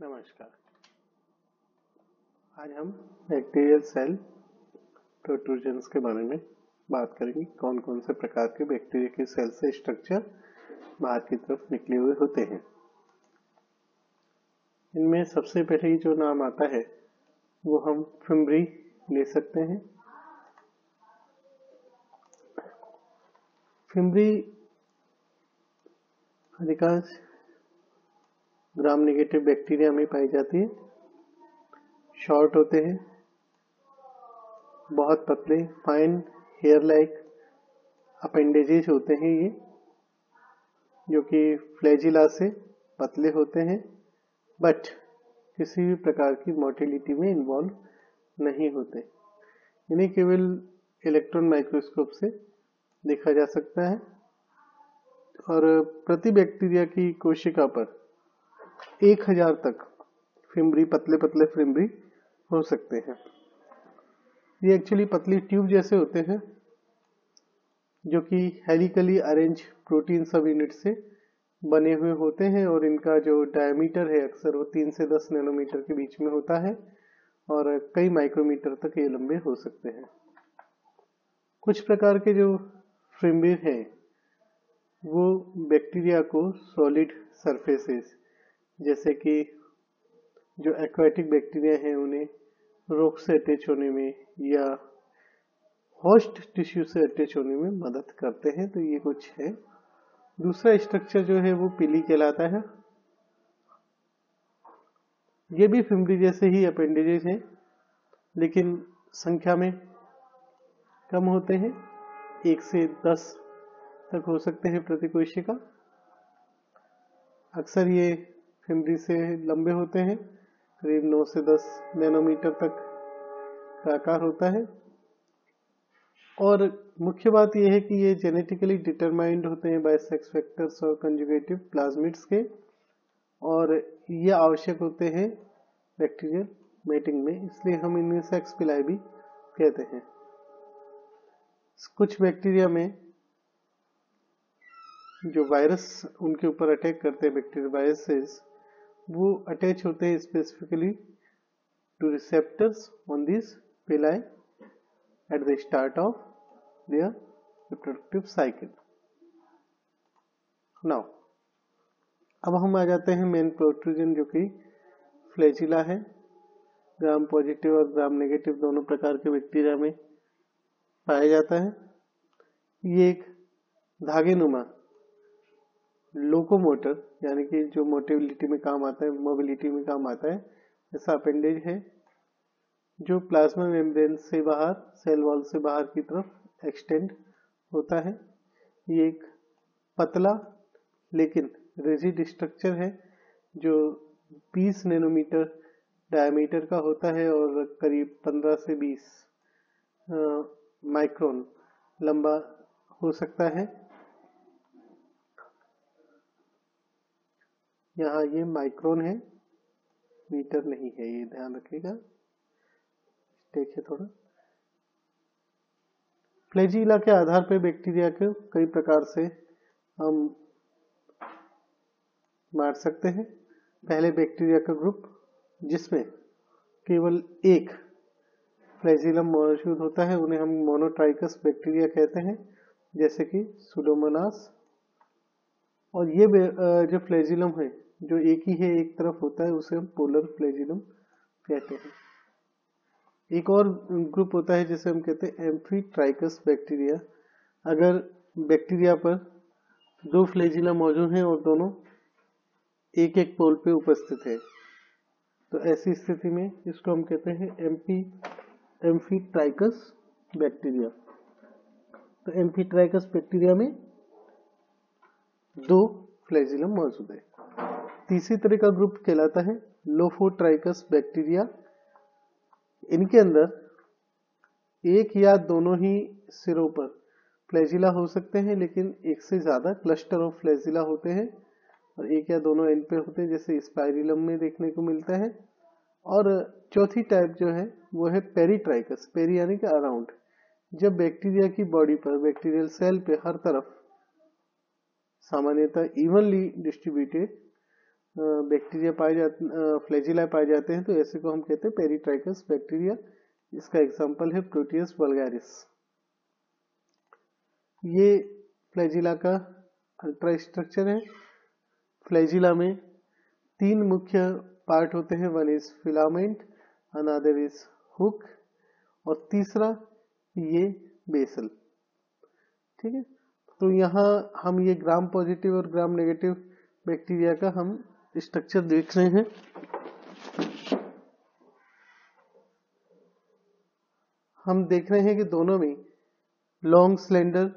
नमस्कार। आज हम बैक्टीरियल सेल प्रोट्रूजन्स के बारे में बात करेंगे। कौन कौन से प्रकार के बैक्टीरिया के सेल से स्ट्रक्चर बाहर की तरफ निकले हुए होते हैं। इनमें सबसे पहले जो नाम आता है वो हम फिम्ब्री ले सकते हैं। फिम्ब्री अधिकांश ग्राम नेगेटिव बैक्टीरिया में पाई जाती है। शॉर्ट होते हैं, बहुत पतले, फाइन हेयर लाइक अपेंडेजेस होते हैं ये, जो कि फ्लैजिला से पतले होते हैं, बट किसी भी प्रकार की मोटिलिटी में इन्वॉल्व नहीं होते। इन्हें केवल इलेक्ट्रॉन माइक्रोस्कोप से देखा जा सकता है और प्रति बैक्टीरिया की कोशिका पर 1000 तक फिम्ब्री, पतले पतले फिम्ब्री हो सकते हैं। ये एक्चुअली पतली ट्यूब जैसे होते हैं जो कि हेलिकली अरेंज प्रोटीन सब यूनिट से बने हुए होते हैं और इनका जो डायमीटर है अक्सर वो 3 से 10 नैनोमीटर के बीच में होता है और कई माइक्रोमीटर तक ये लंबे हो सकते हैं। कुछ प्रकार के जो फिम्ब्री हैं वो बैक्टीरिया को सॉलिड सरफेसेस, जैसे कि जो एक्वाटिक बैक्टीरिया हैं उन्हें रोग से अटैच होने में या होस्ट टिश्यू से अटैच होने में मदद करते हैं। तो ये कुछ है। दूसरा स्ट्रक्चर जो है वो पिली कहलाता है। ये भी फिम्ब्री जैसे ही अपेंडेजेस हैं, लेकिन संख्या में कम होते हैं। 1 से 10 तक हो सकते हैं प्रति कोशिका। अक्सर ये फिम्ब्री से लंबे होते हैं, करीब 9 से 10 नैनोमीटर तक का आकार होता है। और मुख्य बात यह है कि ये जेनेटिकली डिटरमाइंड होते हैं बाय सेक्स फैक्टर्स और कंजुगेटिव प्लाज्मिड्स के, और ये आवश्यक होते हैं बैक्टीरियल मेटिंग में, इसलिए हम इन्हें सेक्स पिलाई भी कहते हैं। कुछ बैक्टीरिया में जो वायरस उनके ऊपर अटैक करते हैं, बैक्टीरियल वायरसेस, वो अटैच होते हैं specifically to receptors on this pili at the start of their reproductive cycle. Now अब हम आ जाते हैं मेन प्रोट्रूजन, जो कि फ्लैजिला है। ग्राम पॉजिटिव और ग्राम नेगेटिव दोनों प्रकार के बैक्टीरिया में पाया जाता है। ये एक धागेनुमा लोकोमोटर, यानी कि जो मोटिलिटी में काम आता है, मोबिलिटी में काम आता है, ऐसा अपेंडेज है जो प्लाज्मा मेम्ब्रेन से बाहर, सेल वॉल से बाहर की तरफ एक्सटेंड होता है। ये एक पतला लेकिन रिजिड स्ट्रक्चर है जो 20 नैनोमीटर डायमीटर का होता है और करीब 15 से 20 माइक्रोन लंबा हो सकता है। यहाँ ये माइक्रोन है, मीटर नहीं है, ये ध्यान रखिएगा। देखिए थोड़ा, फ्लैजिला के आधार पर बैक्टीरिया को कई प्रकार से हम बांट सकते हैं। पहले बैक्टीरिया का ग्रुप जिसमें केवल एक फ्लैजिलम मौजूद होता है, उन्हें हम मोनोट्राइकस बैक्टीरिया कहते हैं, जैसे कि सुडोमोनास। और ये जो फ्लैजिलम है, जो एक ही है, एक तरफ होता है, उसे हम पोलर फ्लैजिलम कहते हैं। एक और ग्रुप होता है जिसे हम कहते हैं एम्फीट्राइकस बैक्टीरिया। अगर बैक्टीरिया पर 2 फ्लैजिलम मौजूद हैं और दोनों एक एक पोल पे उपस्थित है, तो ऐसी स्थिति में इसको हम कहते हैं एम्फीट्राइकस बैक्टीरिया। तो एम्फीट्राइकस बैक्टीरिया में 2 फ्लैजिलम मौजूद है। तीसरी तरह का ग्रुप कहलाता है लोफोट्राइकस बैक्टीरिया। इनके अंदर एक या दोनों ही सिरों पर फ्लैजिला हो सकते हैं, लेकिन एक से ज्यादा क्लस्टर ऑफ फ्लैजिला होते हैं और एक या दोनों एंड पे होते हैं, जैसे स्पाइरिलम में देखने को मिलता है। और चौथी टाइप जो है वो है पेरीट्राइकस, पेरी यानी कि अराउंड। जब बैक्टीरिया की बॉडी पर, बैक्टीरियल सेल पे हर तरफ सामान्यतः इवनली डिस्ट्रीब्यूटेड बैक्टीरिया फ्लैजिला पाए जाते हैं, तो ऐसे को हम कहते हैं पेरिट्राइकस बैक्टीरिया। इसका एग्जाम्पल है प्रोटियस वल्गारिस। ये फ्लैजिला का अल्ट्रा स्ट्रक्चर है। फ्लैजिला में 3 मुख्य पार्ट होते हैं, one is filament, another is hook, और तीसरा ये बेसल। ठीक है, तो यहाँ हम ये ग्राम पॉजिटिव और ग्राम नेगेटिव बैक्टीरिया का हम स्ट्रक्चर देख रहे हैं। हम देख रहे हैं कि दोनों में लॉन्ग स्लेंडर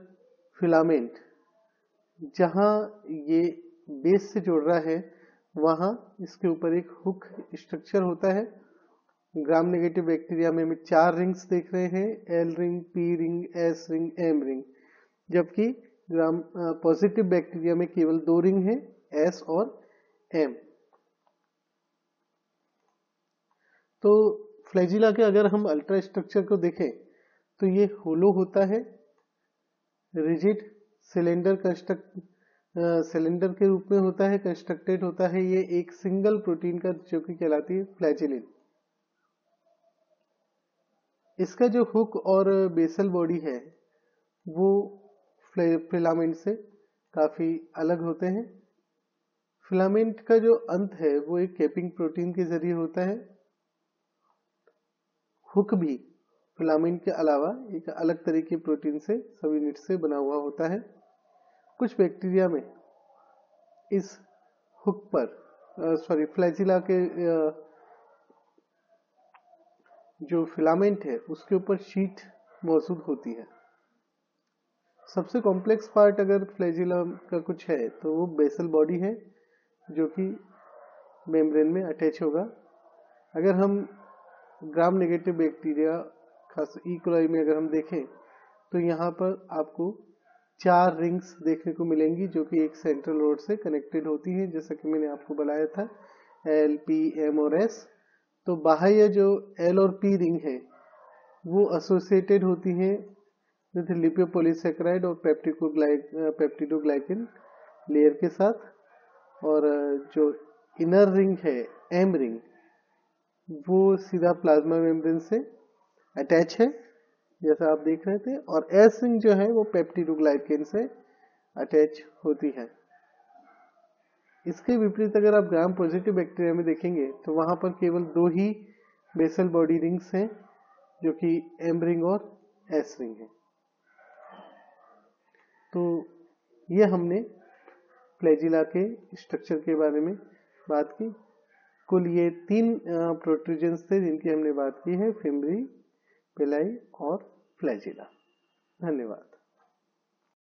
फिलामेंट, जहां ये बेस से जुड़ रहा है वहां इसके ऊपर एक हुक स्ट्रक्चर होता है। ग्राम नेगेटिव बैक्टीरिया में हम 4 रिंग्स देख रहे हैं, L ring, P ring, S ring, M ring, जबकि ग्राम पॉजिटिव बैक्टीरिया में केवल 2 रिंग है, एस और एम। तो फ्लैजिला के अगर हम अल्ट्रा स्ट्रक्चर को देखें तो ये होलो होता है, रिजिड सिलेंडर के रूप में होता है, कंस्ट्रक्टेड होता है। ये एक सिंगल प्रोटीन का जो कि कहलाती है फ्लैजिलिन। इसका जो हुक और बेसल बॉडी है वो फिलामेंट से काफी अलग होते हैं। फिलामेंट का जो अंत है वो एक कैपिंग प्रोटीन के जरिए होता है। हुक भी फिलामेंट के अलावा एक अलग तरह के प्रोटीन से सब यूनिट से बना हुआ होता है। कुछ बैक्टीरिया में इस हुक पर फ्लैजिला के जो फिलामेंट है उसके ऊपर शीट मौजूद होती है। सबसे कॉम्प्लेक्स पार्ट अगर फ्लैजिला का कुछ है तो वो बेसल बॉडी है, जो कि मेम्ब्रेन में अटैच होगा। अगर हम ग्राम नेगेटिव बैक्टीरिया खास ई कोलाई में अगर हम देखें तो यहाँ पर आपको 4 रिंग्स देखने को मिलेंगी, जो कि एक सेंट्रल रोड से कनेक्टेड होती है, जैसा कि मैंने आपको बताया था, एल, पी, एम और एस। तो बाह्य जो एल और पी रिंग है वो एसोसिएटेड होती है विद लिपोपॉलीसेकेराइड और पेप्टिडोग्लाइकन लेयर के साथ, और जो इनर रिंग है एम रिंग वो सीधा प्लाज्मा मेम्ब्रेन से अटैच है, जैसा आप देख रहे थे, और एस रिंग जो है वो पेप्टिडोग्लाइकन से अटैच होती है। इसके विपरीत अगर आप ग्राम पॉजिटिव बैक्टीरिया में देखेंगे तो वहां पर केवल 2 ही बेसल बॉडी रिंग्स हैं, जो कि एम रिंग और एस रिंग है। तो ये हमने फ्लैजिला के स्ट्रक्चर के बारे में बात की। कुल ये 3 प्रोट्रूजन्स थे जिनकी हमने बात की है, फिम्बरी, पेलाई और फ्लैजिला। धन्यवाद।